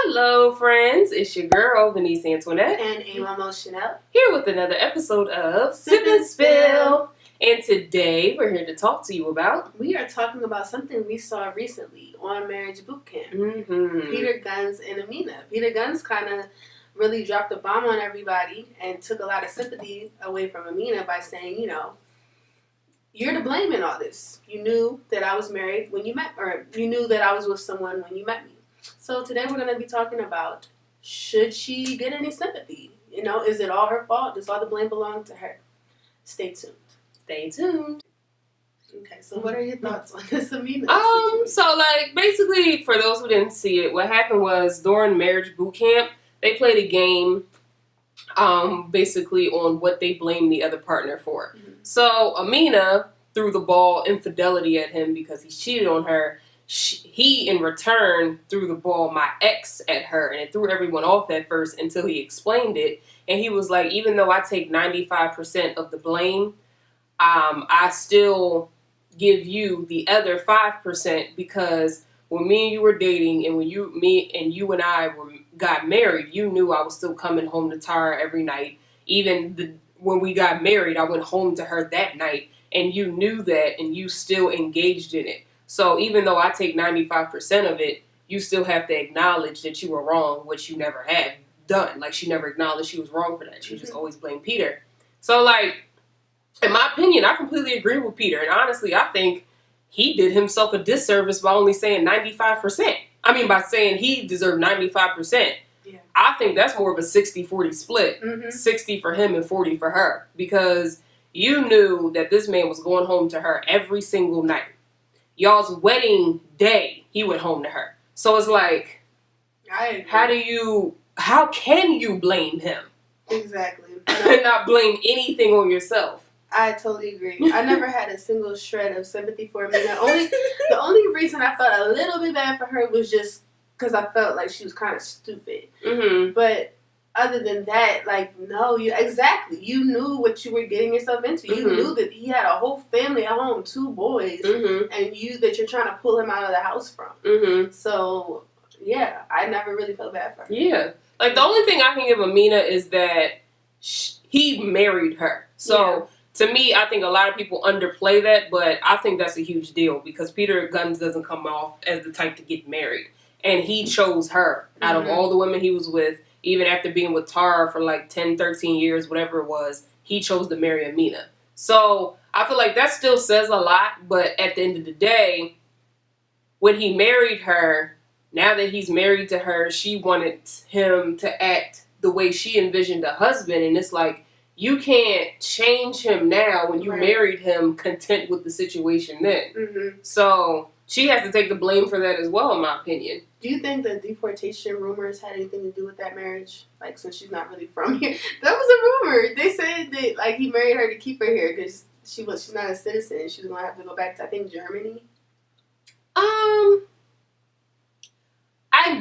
Hello, friends. It's your girl, Venice Antoinette. And Amo Chanel. Here with another episode of Sip and Spill. And today, we're here to talk to you about... We are talking about something we saw recently on Marriage Boot Camp. Mm-hmm. Peter Gunz and Amina. Peter Gunz kind of really dropped a bomb on everybody and took a lot of sympathy away from Amina by saying, you're to blame in all this. You knew that I was married when you met, or you knew that I was with someone when you met me. So today we're going to be talking about, should she get any sympathy? Is it all her fault? Does all the blame belong to her? Stay tuned. Stay tuned. Okay, so what are your thoughts on this Amina situation? So basically, for those who didn't see it, what happened was during Marriage Boot Camp, they played a game basically on what they blamed the other partner for. Mm-hmm. So Amina threw the ball infidelity at him because he cheated on her. He, in return, threw the ball, my ex, at her, and it threw everyone off at first until he explained it. And he was like, even though I take 95% of the blame, I still give you the other 5% because when me and you were dating and when you and I got married, you knew I was still coming home to Tara every night. Even when we got married, I went home to her that night, and you knew that, and you still engaged in it. So even though I take 95% of it, you still have to acknowledge that you were wrong, which you never had done. Like, she never acknowledged she was wrong for that. She just always blamed Peter. So, in my opinion, I completely agree with Peter. And honestly, I think he did himself a disservice by only saying 95%. I mean, by saying he deserved 95%. Yeah. I think that's more of a 60-40 split. Mm-hmm. 60 for him and 40 for her. Because you knew that this man was going home to her every single night. Y'all's wedding day, he went home to her. So it's like, how can you blame him? Exactly. And not blame anything on yourself? I totally agree. I never had a single shred of sympathy for Amina. The only reason I felt a little bit bad for her was just because I felt like she was kind of stupid. Mm-hmm. But other than that, no, you knew what you were getting yourself into. You mm-hmm. knew that he had a whole family at home, 2 boys, mm-hmm. and that you're trying to pull him out of the house from. Mm-hmm. So, yeah, I never really felt bad for her. Yeah. The only thing I can give Amina is that he married her. So, to me, I think a lot of people underplay that, but I think that's a huge deal because Peter Gunz doesn't come off as the type to get married. And he chose her out mm-hmm. of all the women he was with. Even after being with Tara for 10, 13 years, whatever it was, he chose to marry Amina. So I feel like that still says a lot, but at the end of the day, when he married her, now that he's married to her, she wanted him to act the way she envisioned a husband, and it's like, you can't change him now when you right. married him content with the situation then. Mm-hmm. So she has to take the blame for that as well, in my opinion. Do you think the deportation rumors had anything to do with that marriage? Since she's not really from here. That was a rumor. They said that, he married her to keep her here because she's not a citizen. She was going to have to go back to, I think, Germany. I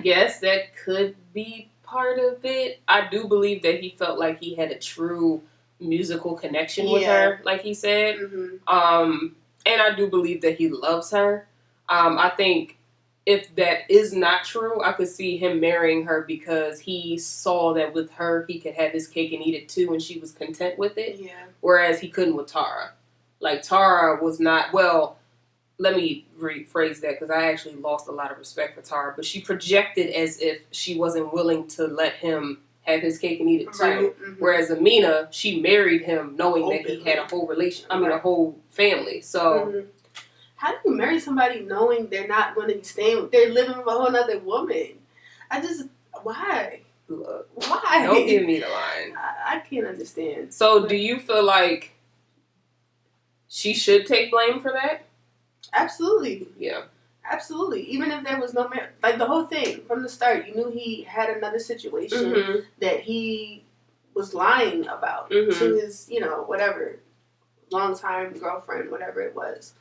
guess that could be part of it. I do believe that he felt like he had a true musical connection with her, like he said. Mm-hmm. And I do believe that he loves her. I think if that is not true, I could see him marrying her because he saw that with her, he could have his cake and eat it too, and she was content with it. Yeah. Whereas he couldn't with Tara. Tara was not, let me rephrase that because I actually lost a lot of respect for Tara, but she projected as if she wasn't willing to let him have his cake and eat it too. Right. Mm-hmm. Whereas Amina, she married him knowing that he had a whole a whole family. So... Mm-hmm. How do you marry somebody knowing they're not going to be staying? They're living with a whole other woman. Why? Look, why? Don't give me the line. I can't understand. So, do you feel like she should take blame for that? Absolutely. Yeah. Absolutely. Even if there was no marriage, the whole thing from the start, you knew he had another situation mm-hmm. that he was lying about mm-hmm. to his, whatever, longtime girlfriend, whatever it was.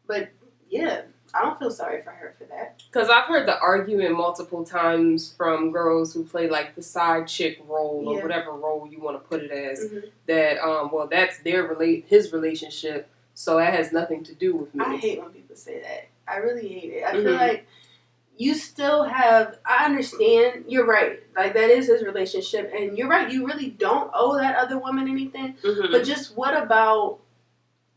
But, yeah, I don't feel sorry for her for that. Because I've heard the argument multiple times from girls who play, the side chick role or whatever role you want to put it as, mm-hmm. that, that's his relationship, so that has nothing to do with me. I hate when people say that. I really hate it. I mm-hmm. feel like you still have, I understand, you're right. Like, that is his relationship. And you're right, you really don't owe that other woman anything. Mm-hmm. But just what about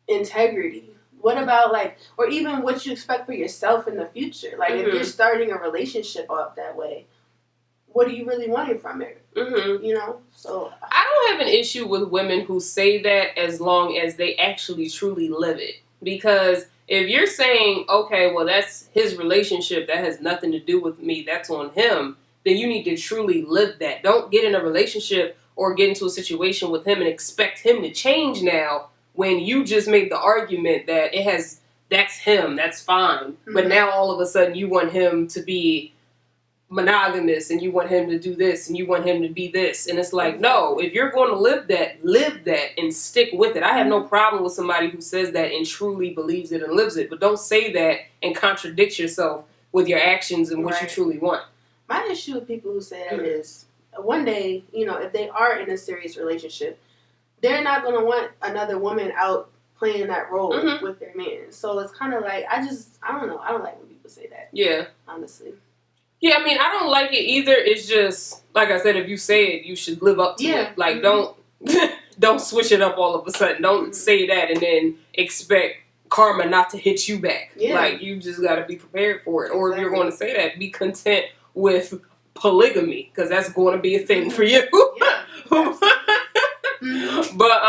integrity? What about, like, or even what you expect for yourself in the future? Like, if you're starting a relationship off that way, what are you really wanting from it? You know? So I don't have an issue with women who say that as long as they actually truly live it. Because if you're saying, okay, well, that's his relationship, that has nothing to do with me, that's on him, then you need to truly live that. Don't get in a relationship or get into a situation with him and expect him to change now when you just made the argument that that's him, that's fine. But now all of a sudden you want him to be monogamous and you want him to do this and you want him to be this, and it's like, no, if you're going to live that and stick with it. I have no problem with somebody who says that and truly believes it and lives it, but don't say that and contradict yourself with your actions and what you truly want. My issue with people who say that is, one day, you know, if they are in a serious relationship, they're not going to want another woman out playing that role with their man. So it's kind of like, I don't know, I don't like when people say that. Yeah, honestly. Yeah, I mean, I don't like it either. It's just, like I said, if you say it, you should live up to it. Like, don't switch it up all of a sudden. Don't say that and then expect karma not to hit you back. Like, you just got to be prepared for it. Or if you're going to say that, be content with polygamy, because that's going to be a thing for you. But,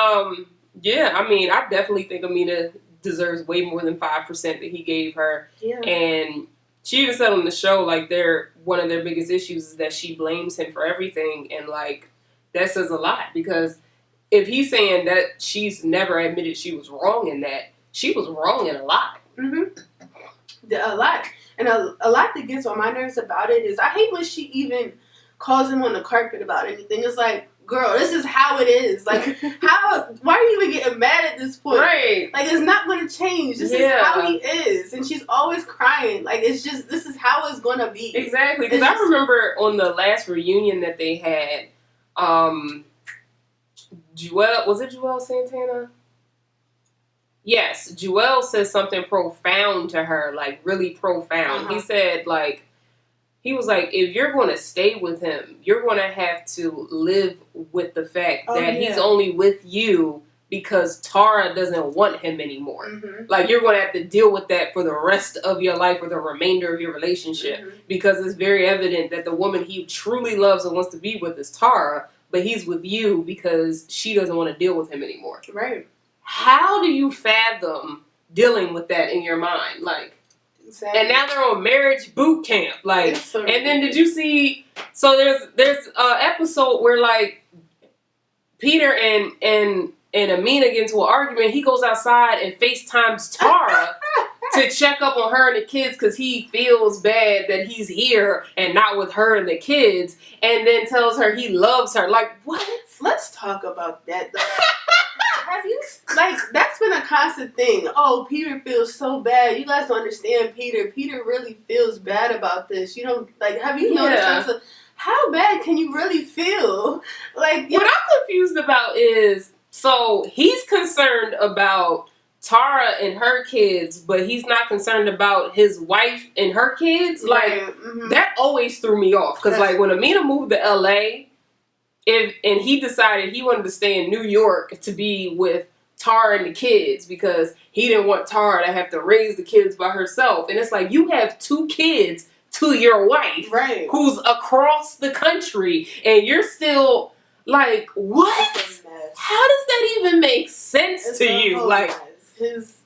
yeah, I mean, I definitely think Amina deserves way more than 5% that he gave her. And she even said on the show, like, one of their biggest issues is that she blames him for everything, and, like, that says a lot, because if he's saying that she's never admitted she was wrong in that, she was wrong in a lot. A lot. And a lot that gets on my nerves about it is, I hate when she even calls him on the carpet about anything. It's like, girl, this is how it is. Like, why are you even getting mad at this point? Right. Like, it's not going to change. This is how he is. And she's always crying. Like, it's just, this is how it's going to be. Exactly. Because I remember on the last reunion that they had, was it Joel Santana? Yes, Joel said something profound to her, like, really profound. He said, like, he was like, if you're going to stay with him, you're going to have to live with the fact that he's only with you because Tara doesn't want him anymore. Like, you're going to have to deal with that for the rest of your life or the remainder of your relationship, because it's very evident that the woman he truly loves and wants to be with is Tara, but he's with you because she doesn't want to deal with him anymore. Right. How do you fathom dealing with that in your mind? Like, and now they're on marriage boot camp. Like, and then did you see? So there's a episode where, like, Peter and Amina get into an argument. He goes outside and FaceTimes Tara to check up on her and the kids because he feels bad that he's here and not with her and the kids, and then tells her he loves her. Like, what? Let's talk about that, though. Have you, like, that's been a constant thing. Oh, Peter feels so bad. You guys don't understand Peter. Peter really feels bad about this. You don't, like, have you noticed how bad can you really feel? Like, what I'm confused about is, so he's concerned about Tara and her kids, but he's not concerned about his wife and her kids. Like, that always threw me off. Because, like, when Amina moved to LA, and he decided he wanted to stay in New York to be with Tara and the kids because he didn't want Tara to have to raise the kids by herself. And it's like, you have 2 kids to your wife who's across the country, and you're still like, what? How does that even make sense to you? Like, his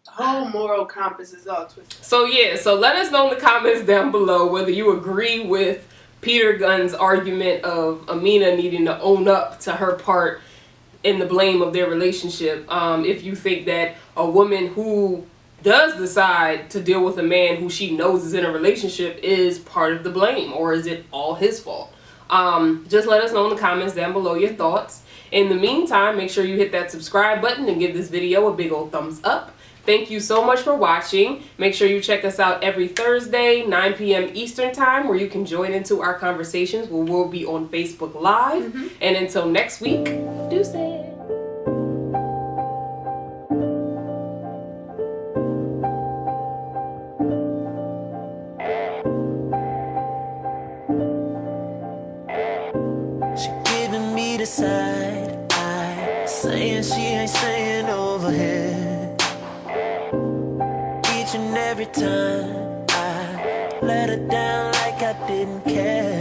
whole moral compass is all twisted. So yeah, so let us know in the comments down below whether you agree with Peter Gunz's argument of Amina needing to own up to her part in the blame of their relationship. If you think that a woman who does decide to deal with a man who she knows is in a relationship is part of the blame, or is it all his fault? Just let us know in the comments down below your thoughts. In the meantime, make sure you hit that subscribe button and give this video a big old thumbs up. Thank you so much for watching. Make sure you check us out every Thursday, 9 p.m. Eastern Time, where you can join into our conversations. We'll be on Facebook Live. And until next week, deuces. decide. I saying she ain't staying over here. Each and every time I let her down like I didn't care.